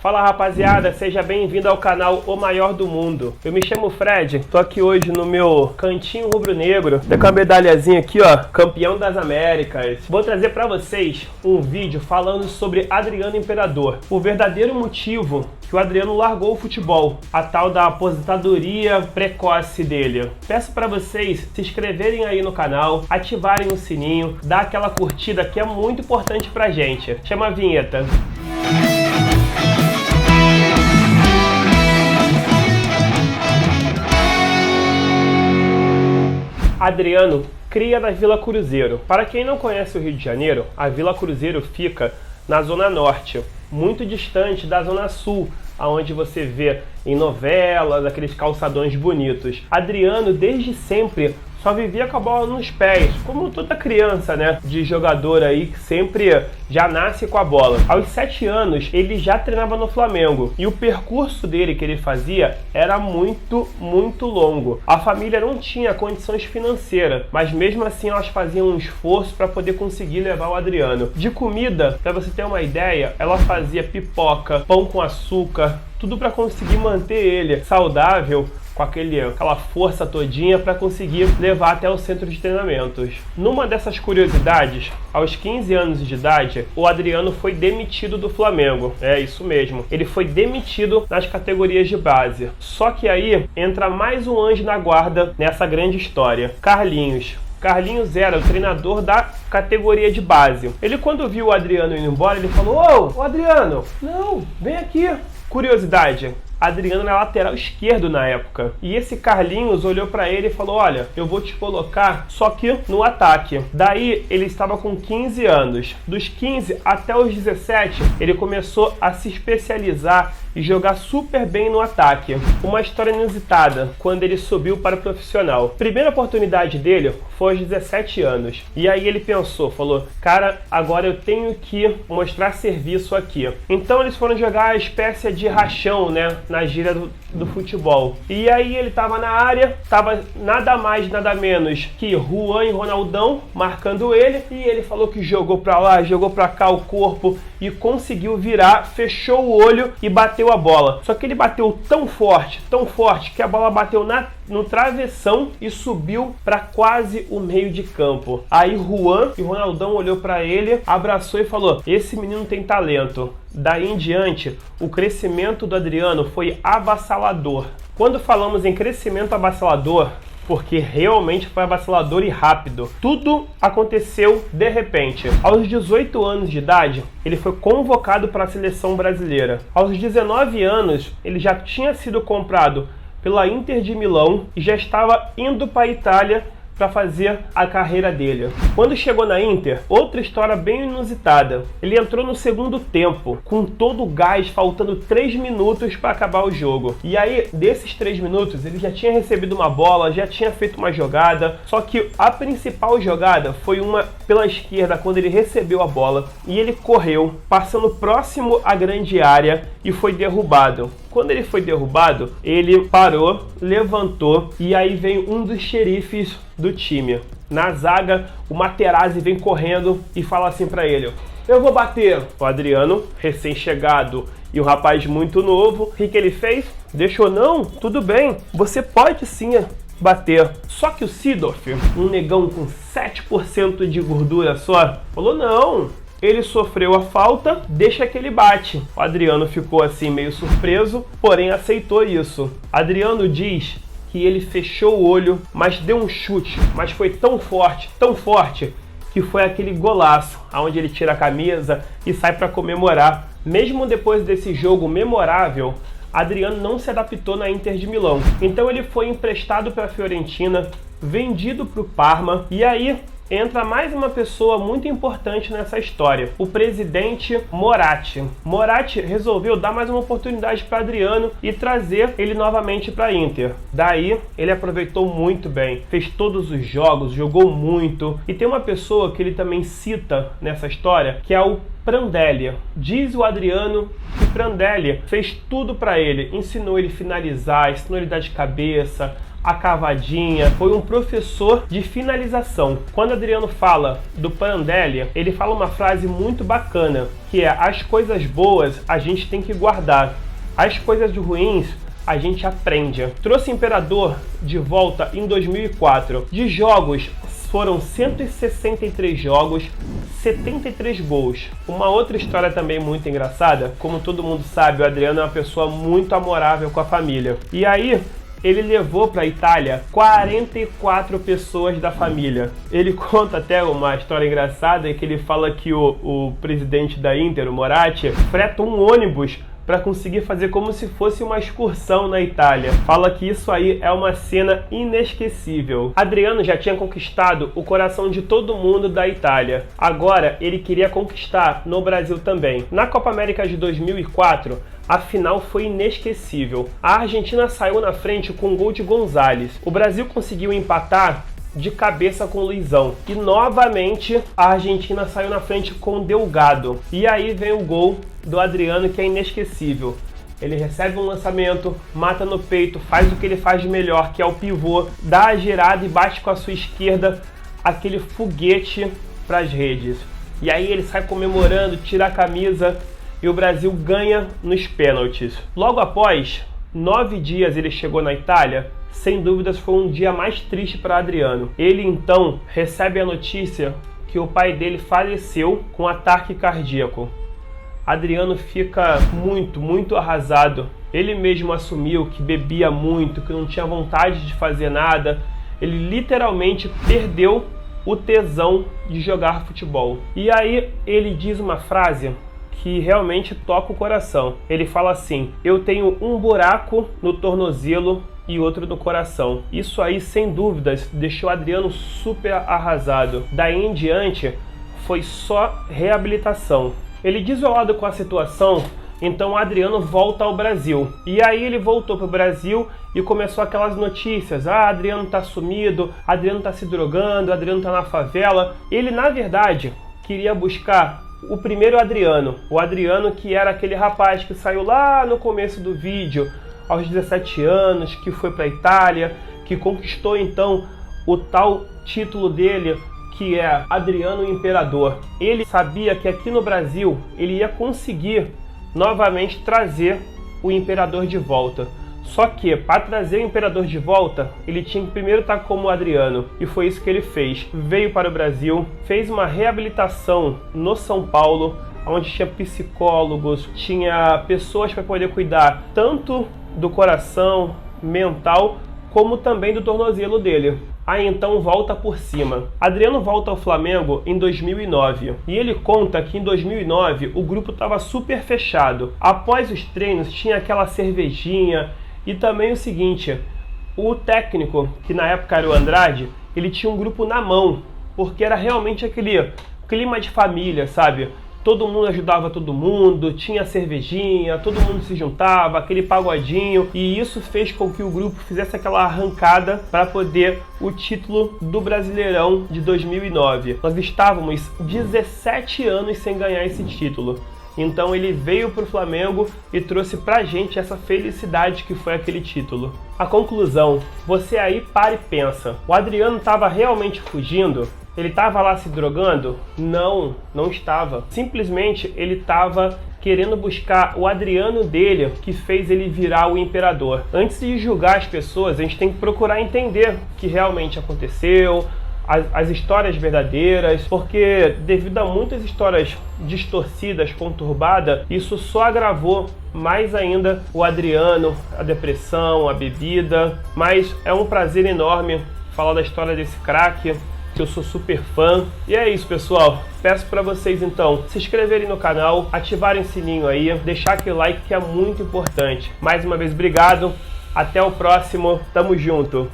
Fala rapaziada, seja bem-vindo ao canal O Maior do Mundo. Eu me chamo Fred, tô aqui hoje no meu cantinho rubro-negro, com a medalhazinha aqui ó, campeão das Américas. Vou trazer pra vocês um vídeo falando sobre Adriano Imperador, o verdadeiro motivo que o Adriano largou o futebol, a tal da aposentadoria precoce dele. Peço pra vocês se inscreverem aí no canal, ativarem o sininho, dar aquela curtida que é muito importante pra gente. Chama a vinheta. Adriano, cria da Vila Cruzeiro. Para quem não conhece o Rio de Janeiro, a Vila Cruzeiro fica na Zona Norte, muito distante da Zona Sul, aonde você vê em novelas, aqueles calçadões bonitos. Adriano, desde sempre, só vivia com a bola nos pés, como toda criança, né, de jogador aí que sempre já nasce com a bola. Aos 7 anos, ele já treinava no Flamengo e o percurso dele que ele fazia era muito longo. A família não tinha condições financeiras, mas mesmo assim elas faziam um esforço para poder conseguir levar o Adriano. De comida, para você ter uma ideia, ela fazia pipoca, pão com açúcar, tudo para conseguir manter ele saudável, com aquela força todinha para conseguir levar até o centro de treinamentos. Numa dessas curiosidades, aos 15 anos de idade, o Adriano foi demitido do Flamengo. É isso mesmo, ele foi demitido nas categorias de base. Só que aí entra mais um anjo na guarda nessa grande história, Carlinhos. Carlinhos era o treinador da categoria de base. Ele, quando viu o Adriano indo embora, ele falou: Ô Adriano, não, vem aqui. Curiosidade, Adriano era lateral esquerdo na época. E esse Carlinhos olhou para ele e falou: olha, eu vou te colocar só que no ataque. Daí ele estava com 15 anos. Dos 15 até os 17, ele começou a se especializar e jogar super bem no ataque. Uma história inusitada, quando ele subiu para o profissional. Primeira oportunidade dele foi aos 17 anos. E aí ele pensou, falou: cara, agora eu tenho que mostrar serviço aqui. Então eles foram jogar a espécie de rachão, né, na gíria do futebol. E aí ele tava na área, tava nada mais, nada menos que Juan e Ronaldão marcando ele, e ele falou que jogou pra lá, jogou pra cá o corpo e conseguiu virar, fechou o olho e bateu a bola. Só que ele bateu tão forte, que a bola bateu no travessão e subiu para quase o meio de campo. Aí Juan e Ronaldão olhou para ele, abraçou e falou: esse menino tem talento. Daí em diante, o crescimento do Adriano foi avassalador. Quando falamos em crescimento avassalador, porque realmente foi avassalador e rápido. Tudo aconteceu de repente. Aos 18 anos de idade, ele foi convocado para a seleção brasileira. Aos 19 anos, ele já tinha sido comprado pela Inter de Milão e já estava indo para a Itália para fazer a carreira dele. Quando chegou na Inter, outra história bem inusitada. Ele entrou no segundo tempo, com todo o gás, faltando 3 minutos para acabar o jogo. E aí, desses 3 minutos, ele já tinha recebido uma bola, já tinha feito uma jogada, só que a principal jogada foi uma pela esquerda, quando ele recebeu a bola, e ele correu, passando próximo à grande área, e foi derrubado. Quando ele foi derrubado, ele parou, levantou, e aí veio um dos xerifes do time. Na zaga, o Materazzi vem correndo e fala assim pra ele: eu vou bater. O Adriano, recém-chegado e um rapaz muito novo, o que ele fez? Deixou: não, tudo bem, você pode sim bater. Só que o Seedorf, um negão com 7% de gordura só, falou: não, ele sofreu a falta, deixa que ele bate. O Adriano ficou assim meio surpreso, porém aceitou isso. Adriano diz que ele fechou o olho, mas deu um chute, mas foi tão forte, que foi aquele golaço, onde ele tira a camisa e sai para comemorar. Mesmo depois desse jogo memorável, Adriano não se adaptou na Inter de Milão. Então ele foi emprestado para a Fiorentina, vendido para o Parma, e aí entra mais uma pessoa muito importante nessa história, o presidente Moratti. Moratti resolveu dar mais uma oportunidade para Adriano e trazer ele novamente para a Inter. Daí ele aproveitou muito bem, fez todos os jogos, jogou muito. E tem uma pessoa que ele também cita nessa história, que é o Prandelli. Diz o Adriano que Prandelli fez tudo para ele, ensinou ele a finalizar, ensinou ele a dar de cabeça, a cavadinha, foi um professor de finalização. Quando Adriano fala do Prandelli, ele fala uma frase muito bacana, que é: as coisas boas a gente tem que guardar, as coisas ruins a gente aprende. Trouxe Imperador de volta em 2004. De jogos, foram 163 jogos, 73 gols. Uma outra história também muito engraçada, como todo mundo sabe, o Adriano é uma pessoa muito amorável com a família. E aí, ele levou para a Itália 44 pessoas da família. Ele conta até uma história engraçada, que ele fala que o presidente da Inter, o Moratti, freta um ônibus para conseguir fazer como se fosse uma excursão na Itália. Fala que isso aí é uma cena inesquecível. Adriano já tinha conquistado o coração de todo mundo da Itália. Agora ele queria conquistar no Brasil também. Na Copa América de 2004, a final foi inesquecível. A Argentina saiu na frente com um gol de Gonzalez. O Brasil conseguiu empatar de cabeça com o Luizão. E novamente a Argentina saiu na frente com o Delgado. E aí vem o gol do Adriano, que é inesquecível. Ele recebe um lançamento, mata no peito, faz o que ele faz de melhor, que é o pivô, dá a girada e bate com a sua esquerda aquele foguete para as redes. E aí ele sai comemorando, tira a camisa e o Brasil ganha nos pênaltis. Logo após 9 dias ele chegou na Itália. Sem dúvidas foi um dia mais triste para Adriano. Ele então recebe a notícia que o pai dele faleceu com ataque cardíaco. Adriano fica muito arrasado. Ele mesmo assumiu que bebia muito, que não tinha vontade de fazer nada. Ele literalmente perdeu o tesão de jogar futebol. E aí ele diz uma frase que realmente toca o coração. Ele fala assim: eu tenho um buraco no tornozelo e outro no coração. Isso aí, sem dúvidas, deixou Adriano super arrasado. Daí em diante, foi só reabilitação. Ele desolado com a situação, então Adriano volta ao Brasil. E aí ele voltou para o Brasil e começou aquelas notícias: ah, Adriano tá sumido, Adriano tá se drogando, Adriano tá na favela. Ele, na verdade, queria buscar o primeiro Adriano. O Adriano que era aquele rapaz que saiu lá no começo do vídeo, aos 17 anos, que foi para a Itália, que conquistou então o tal título dele, que é Adriano Imperador. Ele sabia que aqui no Brasil ele ia conseguir novamente trazer o Imperador de volta. Só que para trazer o Imperador de volta, ele tinha que primeiro estar como Adriano. E foi isso que ele fez. Veio para o Brasil, fez uma reabilitação no São Paulo, onde tinha psicólogos, tinha pessoas para poder cuidar tanto do coração, mental, como também do tornozelo dele. Aí então volta por cima. Adriano volta ao Flamengo em 2009 e ele conta que em 2009 o grupo estava super fechado. Após os treinos tinha aquela cervejinha e também o seguinte: o técnico, que na época era o Andrade, ele tinha um grupo na mão, porque era realmente aquele clima de família, sabe? Todo mundo ajudava todo mundo, tinha cervejinha, todo mundo se juntava, aquele pagodinho, e isso fez com que o grupo fizesse aquela arrancada para poder o título do Brasileirão de 2009. Nós estávamos 17 anos sem ganhar esse título. Então ele veio para o Flamengo e trouxe pra gente essa felicidade que foi aquele título. A conclusão: você aí para e pensa, o Adriano estava realmente fugindo? Ele estava lá se drogando? Não, não estava. Simplesmente ele estava querendo buscar o Adriano dele, que fez ele virar o Imperador. Antes de julgar as pessoas, a gente tem que procurar entender o que realmente aconteceu, as histórias verdadeiras, porque devido a muitas histórias distorcidas, conturbadas, isso só agravou mais ainda o Adriano, a depressão, a bebida. Mas é um prazer enorme falar da história desse craque, que eu sou super fã. E é isso, pessoal. Peço para vocês então se inscreverem no canal, ativarem o sininho aí, deixar aquele like que é muito importante. Mais uma vez, obrigado. Até o próximo. Tamo junto.